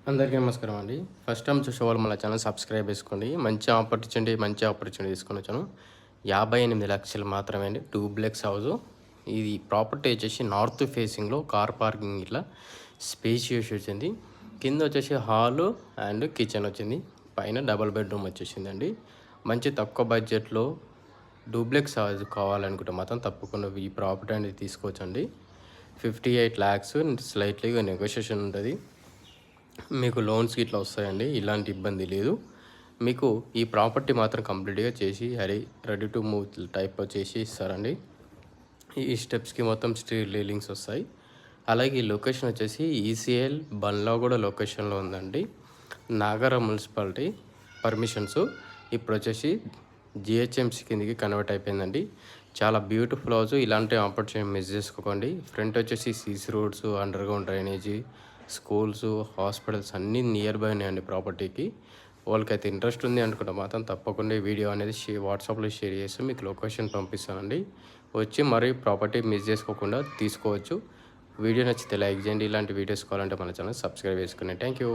అందరికీ నమస్కారం అండి. ఫస్ట్ టైం చూసేవాళ్ళు మన ఛానల్ సబ్స్క్రైబ్ చేసుకోండి. మంచి ఆపర్చునిటీ తీసుకొని వచ్చాను. 58,00,000 మాత్రమే అండి. Duplex house. ఇది ప్రాపర్టీ వచ్చేసి నార్త్ ఫేసింగ్‌లో కార్ పార్కింగ్ ఇట్లా స్పేషియస్ వచ్చింది. కింద వచ్చేసి హాలు అండ్ కిచెన్ వచ్చింది. పైన డబుల్ బెడ్రూమ్ వచ్చేసిందండి. మంచి తక్కువ బడ్జెట్‌లో డూప్లెక్స్ హౌస్ కావాలనుకుంటే మాత్రం తప్పకుండా ఈ ప్రాపర్టీ అనేది తీసుకోవచ్చండి. 58,00,000 స్లైట్‌లీగా నెగోషియేషన్ ఉంటది. మీకు లోన్స్ ఇట్లా వస్తాయండి. ఇలాంటి ఇబ్బంది లేదు. మీకు ఈ ప్రాపర్టీ మాత్రం కంప్లీట్‌గా చేసి రెడీ టు మూవ్ టైప్‌లో చేసి ఇస్తారండి. ఈ స్టెప్స్‌కి మొత్తం స్టీల్ రైలింగ్స్ వస్తాయి. అలాగే ఈ లొకేషన్ వచ్చేసి ఈసీఎల్ బండ్లగూడ లొకేషన్‌లో ఉందండి. నాగరం మున్సిపాలిటీ పర్మిషన్స్ ఇప్పుడొచ్చేసి జీహెచ్ఎంసీ కిందకి కన్వర్ట్ అయిపోయిందండి. చాలా బ్యూటిఫుల్ హౌస్. ఇలాంటి ఆపర్చునిటీ మిస్ చేసుకోకండి. ఫ్రంట్ వచ్చేసి CC roads, underground drainage, schools, hospitals అన్నీ నియర్ బై ఉన్నాయండి ప్రాపర్టీకి. వాళ్ళకైతే ఇంట్రెస్ట్ ఉంది అనుకుంటే మాత్రం తప్పకుండా ఈ వీడియో అనేది వాట్సాప్‌లో షేర్ చేసి మీకు లొకేషన్ పంపిస్తానండి. వచ్చి మరీ ప్రాపర్టీ మిస్ చేసుకోకుండా తీసుకోవచ్చు. వీడియో నచ్చితే లైక్ చేయండి. ఇలాంటి వీడియోస్ కావాలంటే మన ఛానల్ సబ్స్క్రైబ్ చేసుకోండి. Thank you.